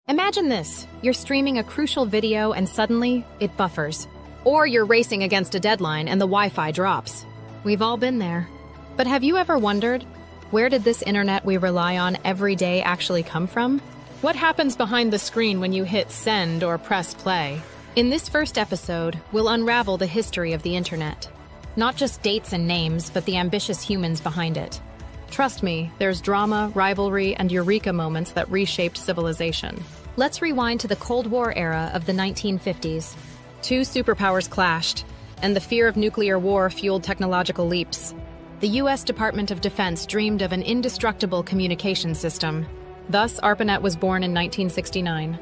Imagine this. You're streaming a crucial video and suddenly it buffers. Or you're racing against a deadline and the Wi-Fi drops. We've all been there. But have you ever wondered, where did this internet we rely on every day actually come from? What happens behind the screen when you hit send or press play? In this first episode, we'll unravel the history of the internet. Not just dates and names, but the ambitious humans behind it. Trust me, there's drama, rivalry, and eureka moments that reshaped civilization. Let's rewind to the Cold War era of the 1950s. Two superpowers clashed, and the fear of nuclear war fueled technological leaps. The U.S. Department of Defense dreamed of an indestructible communication system. Thus, ARPANET was born in 1969.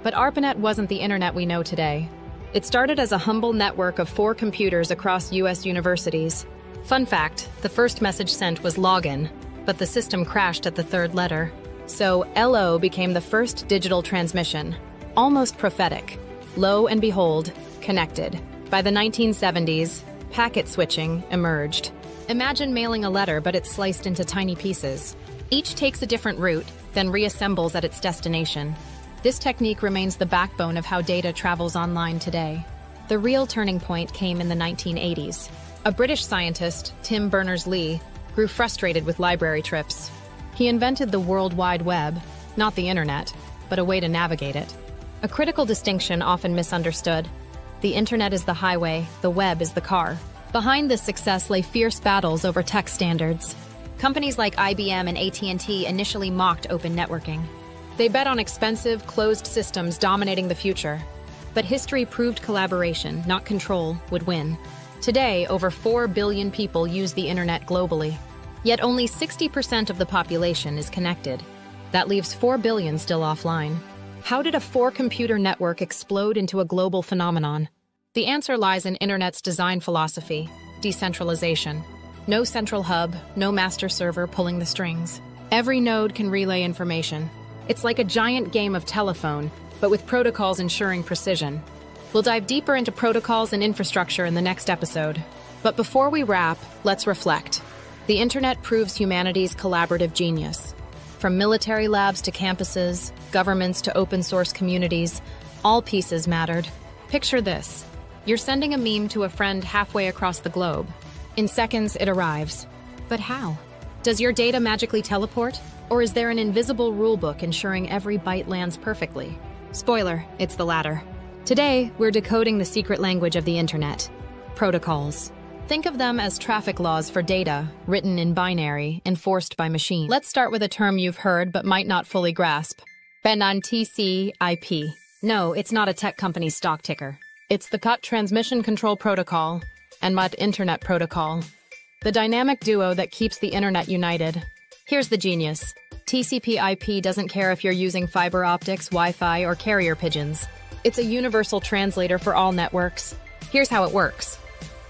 But ARPANET wasn't the internet we know today. It started as a humble network of 4 computers across U.S. universities. Fun fact, the first message sent was login, but the system crashed at the 3rd letter. So LO became the first digital transmission. Almost prophetic. Lo and behold, connected. By the 1970s, packet switching emerged. Imagine mailing a letter, but it's sliced into tiny pieces. Each takes a different route, then reassembles at its destination. This technique remains the backbone of how data travels online today. The real turning point came in the 1980s. A British scientist, Tim Berners-Lee, grew frustrated with library trips. He invented the World Wide Web, not the internet, but a way to navigate it. A critical distinction often misunderstood. The internet is the highway, the web is the car. Behind this success lay fierce battles over tech standards. Companies like IBM and AT&T initially mocked open networking. They bet on expensive, closed systems dominating the future. But history proved collaboration, not control, would win. Today, over 4 billion people use the internet globally. Yet only 60% of the population is connected. That leaves 4 billion still offline. How did a 4-computer network explode into a global phenomenon? The answer lies in internet's design philosophy, decentralization. No central hub, no master server pulling the strings. Every node can relay information. It's like a giant game of telephone, but with protocols ensuring precision. We'll dive deeper into protocols and infrastructure in the next episode. But before we wrap, let's reflect. The internet proves humanity's collaborative genius. From military labs to campuses, governments to open source communities, all pieces mattered. Picture this. You're sending a meme to a friend halfway across the globe. In seconds, it arrives. But how? Does your data magically teleport? Or is there an invisible rulebook ensuring every byte lands perfectly? Spoiler, it's the latter. Today, we're decoding the secret language of the internet. Protocols. Think of them as traffic laws for data, written in binary, enforced by machines. Let's start with a term you've heard but might not fully grasp. TCP. No, it's not a tech company's stock ticker. It's the CUT Transmission Control Protocol and MUT Internet Protocol, the dynamic duo that keeps the internet united. Here's the genius. TCP/IP doesn't care if you're using fiber optics, Wi-Fi, or carrier pigeons. It's a universal translator for all networks. Here's how it works.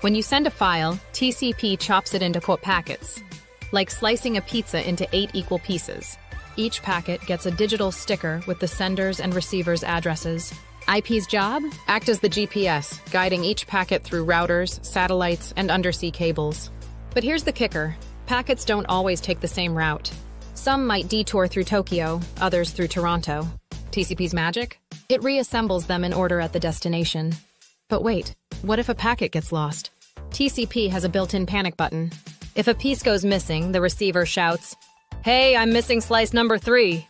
When you send a file, TCP chops it into packets, like slicing a pizza into 8 equal pieces. Each packet gets a digital sticker with the sender's and receiver's addresses. IP's job? Act as the GPS, guiding each packet through routers, satellites, and undersea cables. But here's the kicker. Packets don't always take the same route. Some might detour through Tokyo, others through Toronto. TCP's magic? It reassembles them in order at the destination. But wait, what if a packet gets lost? TCP has a built-in panic button. If a piece goes missing, the receiver shouts, "Hey, I'm missing slice number 3."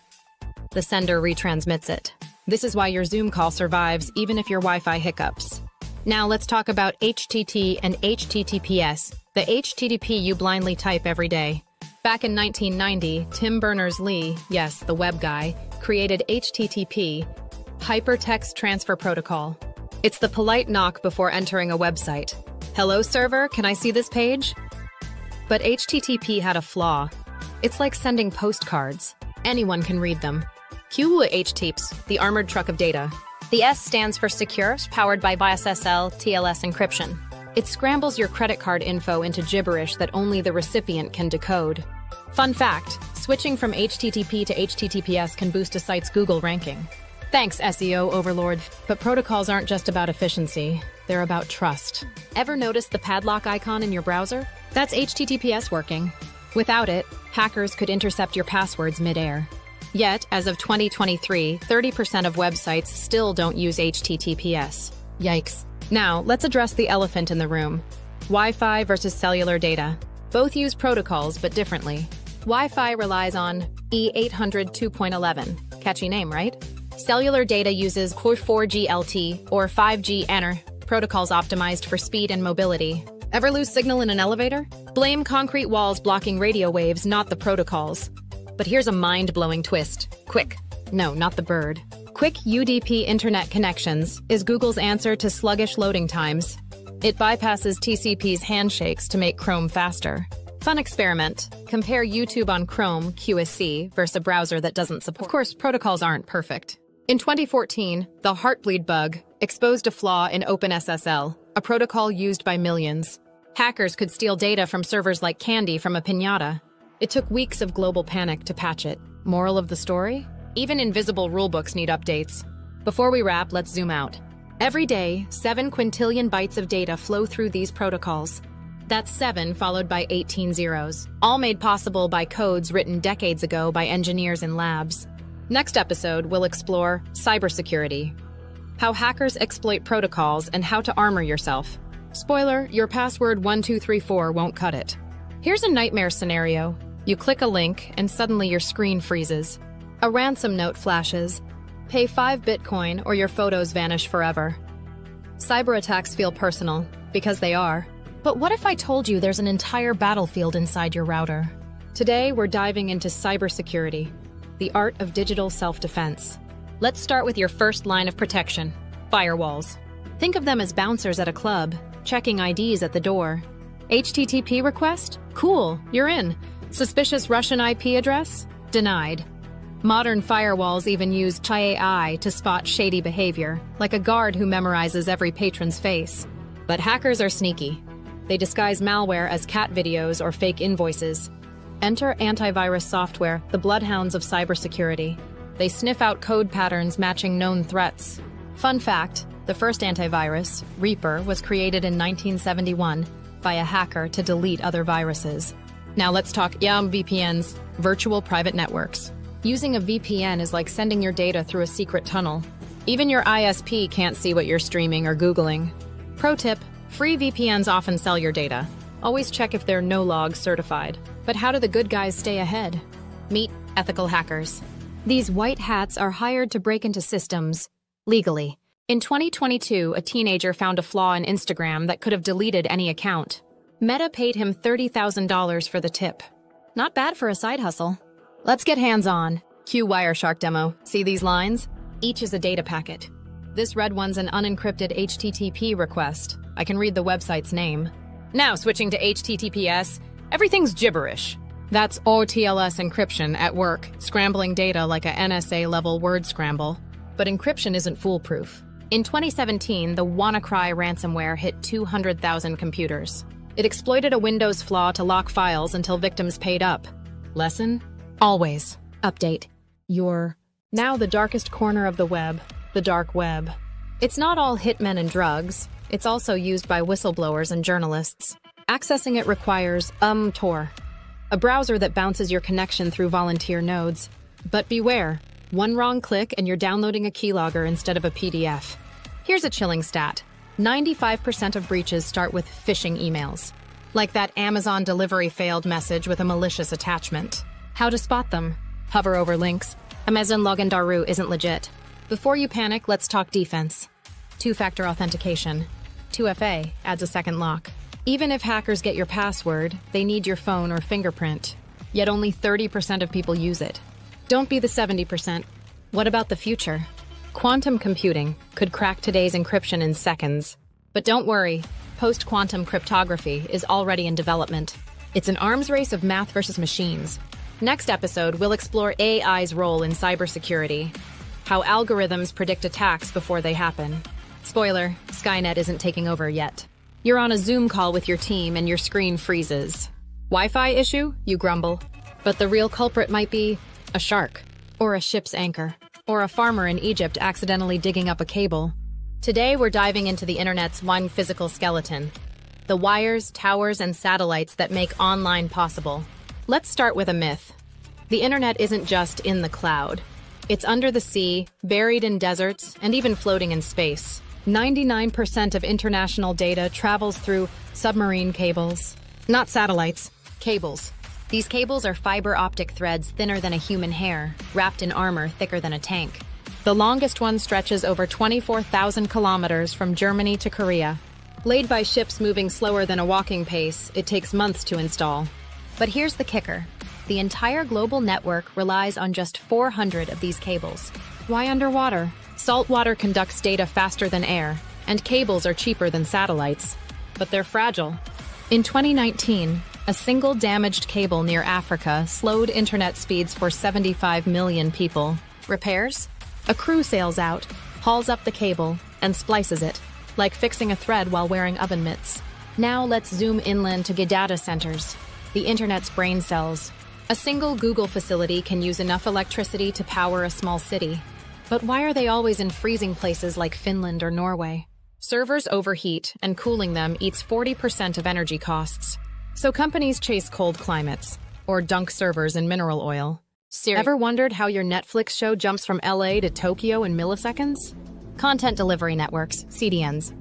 The sender retransmits it. This is why your Zoom call survives even if your Wi-Fi hiccups. Now let's talk about HTT and HTTPS, the HTTP you blindly type every day. Back in 1990, Tim Berners-Lee, yes, the web guy, created HTTP, Hypertext Transfer Protocol. It's the polite knock before entering a website. "Hello, server, can I see this page?" But HTTP had a flaw. It's like sending postcards. Anyone can read them. QUIC, the armored truck of data. The S stands for Secure, powered by BIOS-SL TLS encryption. It scrambles your credit card info into gibberish that only the recipient can decode. Fun fact, switching from HTTP to HTTPS can boost a site's Google ranking. Thanks, SEO overlord. But protocols aren't just about efficiency, they're about trust. Ever notice the padlock icon in your browser? That's HTTPS working. Without it, hackers could intercept your passwords mid-air. Yet, as of 2023, 30% of websites still don't use HTTPS. Yikes. Now, let's address the elephant in the room. Wi-Fi versus cellular data. Both use protocols, but differently. Wi-Fi relies on E800 2.11. Catchy name, right? Cellular data uses QUIC 4G LT or 5G ANR, protocols optimized for speed and mobility. Ever lose signal in an elevator? Blame concrete walls blocking radio waves, not the protocols. But here's a mind-blowing twist. QUIC. No, not the bird. QUIC UDP internet connections is Google's answer to sluggish loading times. It bypasses TCP's handshakes to make Chrome faster. Fun experiment. Compare YouTube on Chrome QUIC versus a browser that doesn't support. Of course, protocols aren't perfect. In 2014, the Heartbleed Bug exposed a flaw in OpenSSL, a protocol used by millions. Hackers could steal data from servers like candy from a piñata. It took weeks of global panic to patch it. Moral of the story? Even invisible rulebooks need updates. Before we wrap, let's zoom out. Every day, 7 quintillion bytes of data flow through these protocols. That's 7 followed by 18 zeros, all made possible by codes written decades ago by engineers in labs. Next episode, we'll explore cybersecurity, how hackers exploit protocols, and how to armor yourself. Spoiler, your password 1234 won't cut it. Here's a nightmare scenario. You click a link, and suddenly your screen freezes. A ransom note flashes. Pay 5 Bitcoin or your photos vanish forever. Cyber attacks feel personal, because they are. But what if I told you there's an entire battlefield inside your router? Today, we're diving into cybersecurity, the art of digital self-defense. Let's start with your first line of protection, firewalls. Think of them as bouncers at a club, checking IDs at the door. HTTP request? Cool, you're in. Suspicious Russian IP address? Denied. Modern firewalls even use AI to spot shady behavior, like a guard who memorizes every patron's face. But hackers are sneaky. They disguise malware as cat videos or fake invoices. Enter antivirus software, the bloodhounds of cybersecurity. They sniff out code patterns matching known threats. Fun fact, the first antivirus, Reaper, was created in 1971 by a hacker to delete other viruses. Now let's talk VPNs, virtual private networks. Using a VPN is like sending your data through a secret tunnel. Even your ISP can't see what you're streaming or Googling. Pro tip, free VPNs often sell your data. Always check if they're no-log certified. But how do the good guys stay ahead? Meet ethical hackers. These white hats are hired to break into systems legally. In 2022, a teenager found a flaw in Instagram that could have deleted any account. Meta paid him $30,000 for the tip. Not bad for a side hustle. Let's get hands-on. Cue Wireshark demo. See these lines? Each is a data packet. This red one's an unencrypted HTTP request. I can read the website's name. Now switching to HTTPS, everything's gibberish. That's OTLS encryption at work, scrambling data like a NSA-level word scramble. But encryption isn't foolproof. In 2017, the WannaCry ransomware hit 200,000 computers. It exploited a Windows flaw to lock files until victims paid up. Lesson? Always update your... Now the darkest corner of the web, the dark web. It's not all hitmen and drugs. It's also used by whistleblowers and journalists. Accessing it requires Tor, a browser that bounces your connection through volunteer nodes. But beware, one wrong click and you're downloading a keylogger instead of a PDF. Here's a chilling stat. 95% of breaches start with phishing emails, like that Amazon delivery failed message with a malicious attachment. How to spot them? Hover over links. Amazon Login Daru isn't legit. Before you panic, let's talk defense. Two-factor authentication. 2FA adds a second lock. Even if hackers get your password, they need your phone or fingerprint. Yet only 30% of people use it. Don't be the 70%. What about the future? Quantum computing could crack today's encryption in seconds. But don't worry, post-quantum cryptography is already in development. It's an arms race of math versus machines. Next episode, we'll explore AI's role in cybersecurity, how algorithms predict attacks before they happen. Spoiler, Skynet isn't taking over yet. You're on a Zoom call with your team and your screen freezes. Wi-Fi issue? You grumble. But the real culprit might be a shark, or a ship's anchor, or a farmer in Egypt accidentally digging up a cable. Today, we're diving into the internet's one physical skeleton, the wires, towers, and satellites that make online possible. Let's start with a myth. The internet isn't just in the cloud. It's under the sea, buried in deserts, and even floating in space. 99% of international data travels through submarine cables. Not satellites, cables. These cables are fiber optic threads thinner than a human hair, wrapped in armor thicker than a tank. The longest one stretches over 24,000 kilometers from Germany to Korea. Laid by ships moving slower than a walking pace, it takes months to install. But here's the kicker. The entire global network relies on just 400 of these cables. Why underwater? Salt water conducts data faster than air, and cables are cheaper than satellites. But they're fragile. In 2019, a single damaged cable near Africa slowed internet speeds for 75 million people. Repairs? A crew sails out, hauls up the cable, and splices it, like fixing a thread while wearing oven mitts. Now let's zoom inland to data centers, the internet's brain cells. A single Google facility can use enough electricity to power a small city. But why are they always in freezing places like Finland or Norway? Servers overheat, and cooling them eats 40% of energy costs. So companies chase cold climates, or dunk servers in mineral oil. Ever wondered how your Netflix show jumps from LA to Tokyo in milliseconds? Content delivery networks, CDNs.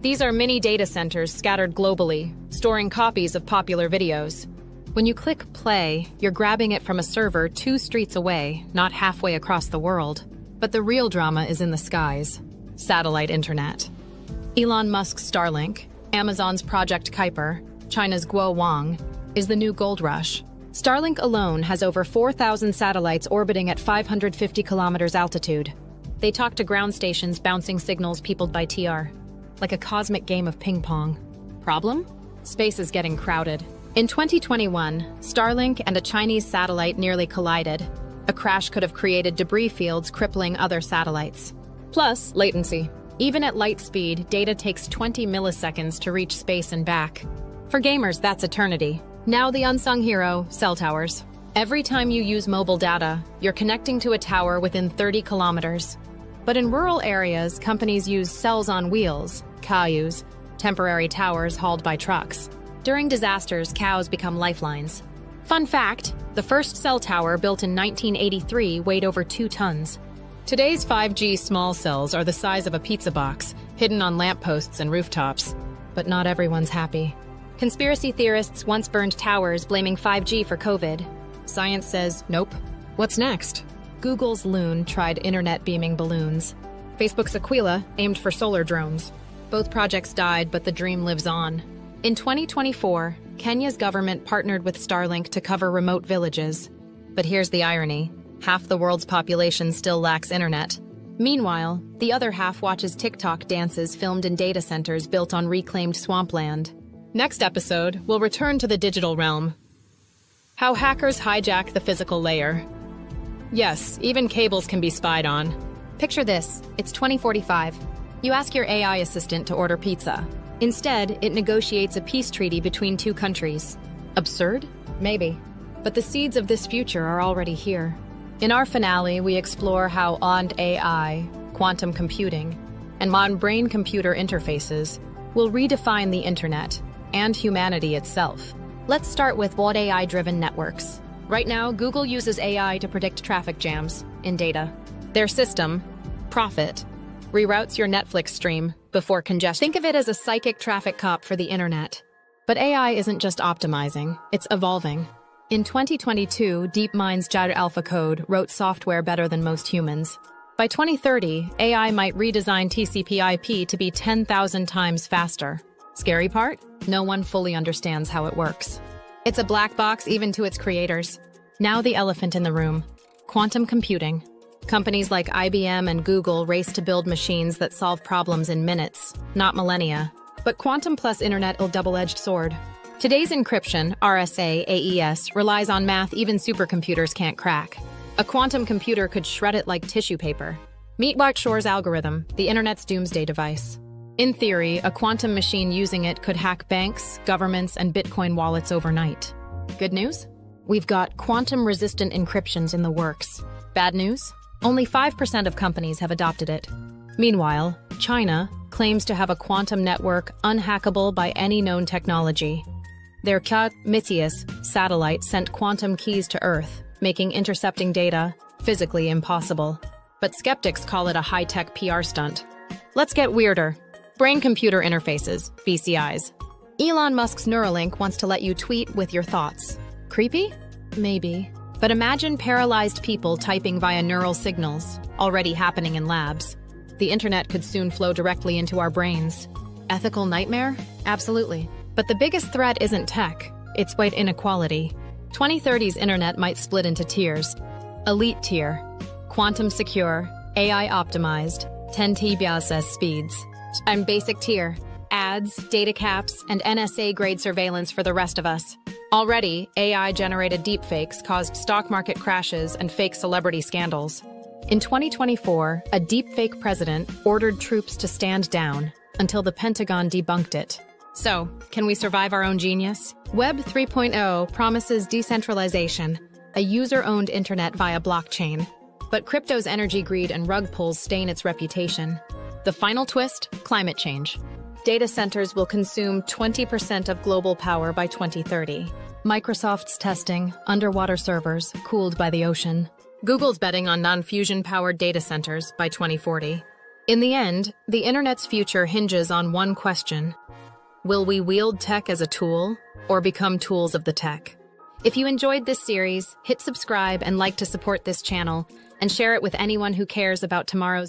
These are mini data centers scattered globally, storing copies of popular videos. When you click play, you're grabbing it from a server 2 streets away, not halfway across the world. But the real drama is in the skies. Satellite internet. Elon Musk's Starlink, Amazon's Project Kuiper, China's Guowang, is the new gold rush. Starlink alone has over 4,000 satellites orbiting at 550 kilometers altitude. They talk to ground stations bouncing signals peopled by TR. Like a cosmic game of ping pong. Problem? Space is getting crowded. In 2021, Starlink and a Chinese satellite nearly collided. A crash could have created debris fields crippling other satellites. Plus, latency. Even at light speed, data takes 20 milliseconds to reach space and back. For gamers, that's eternity. Now the unsung hero, cell towers. Every time you use mobile data, you're connecting to a tower within 30 kilometers. But in rural areas, companies use cells on wheels, CAUs, temporary towers hauled by trucks. During disasters, cows become lifelines. Fun fact, the first cell tower built in 1983 weighed over 2 tons. Today's 5G small cells are the size of a pizza box, hidden on lampposts and rooftops. But not everyone's happy. Conspiracy theorists once burned towers blaming 5G for COVID. Science says, nope. What's next? Google's Loon tried internet beaming balloons. Facebook's Aquila aimed for solar drones. Both projects died, but the dream lives on. In 2024, Kenya's government partnered with Starlink to cover remote villages. But here's the irony. Half the world's population still lacks internet. Meanwhile, the other half watches TikTok dances filmed in data centers built on reclaimed swampland. Next episode, we'll return to the digital realm. How hackers hijack the physical layer. Yes, even cables can be spied on. Picture this, it's 2045. You ask your AI assistant to order pizza. Instead, it negotiates a peace treaty between 2 countries. Absurd? Maybe. But the seeds of this future are already here. In our finale, we explore how AI, quantum computing, and modern brain-computer interfaces will redefine the internet and humanity itself. Let's start with what AI-driven networks. Right now, Google uses AI to predict traffic jams in data. Their system, Profit, reroutes your Netflix stream before congestion. Think of it as a psychic traffic cop for the internet. But AI isn't just optimizing, it's evolving. In 2022, DeepMind's Jade AlphaCode wrote software better than most humans. By 2030, AI might redesign TCP/IP to be 10,000 times faster. Scary part? No one fully understands how it works. It's a black box even to its creators. Now the elephant in the room. Quantum computing. Companies like IBM and Google race to build machines that solve problems in minutes, not millennia. But quantum plus internet a double-edged sword. Today's encryption, RSA, AES, relies on math even supercomputers can't crack. A quantum computer could shred it like tissue paper. Meet Shor's algorithm, the internet's doomsday device. In theory, a quantum machine using it could hack banks, governments, and Bitcoin wallets overnight. Good news? We've got quantum-resistant encryptions in the works. Bad news? Only 5% of companies have adopted it. Meanwhile, China claims to have a quantum network unhackable by any known technology. Their Prometheus satellite sent quantum keys to Earth, making intercepting data physically impossible. But skeptics call it a high-tech PR stunt. Let's get weirder. Brain-computer interfaces, BCIs. Elon Musk's Neuralink wants to let you tweet with your thoughts. Creepy? Maybe. But imagine paralyzed people typing via neural signals, already happening in labs. The internet could soon flow directly into our brains. Ethical nightmare? Absolutely. But the biggest threat isn't tech, it's white inequality. 2030's internet might split into tiers. Elite tier, quantum secure, AI optimized, 10 Tbps speeds. And basic tier, ads, data caps, and NSA-grade surveillance for the rest of us. Already, AI-generated deepfakes caused stock market crashes and fake celebrity scandals. In 2024, a deepfake president ordered troops to stand down until the Pentagon debunked it. So, can we survive our own genius? Web 3.0 promises decentralization, a user-owned internet via blockchain. But crypto's energy greed and rug pulls stain its reputation. The final twist? Climate change. Data centers will consume 20% of global power by 2030. Microsoft's testing underwater servers cooled by the ocean. Google's betting on non-fusion-powered data centers by 2040. In the end, the internet's future hinges on one question. Will we wield tech as a tool, or become tools of the tech? If you enjoyed this series, hit subscribe and like to support this channel, and share it with anyone who cares about tomorrow's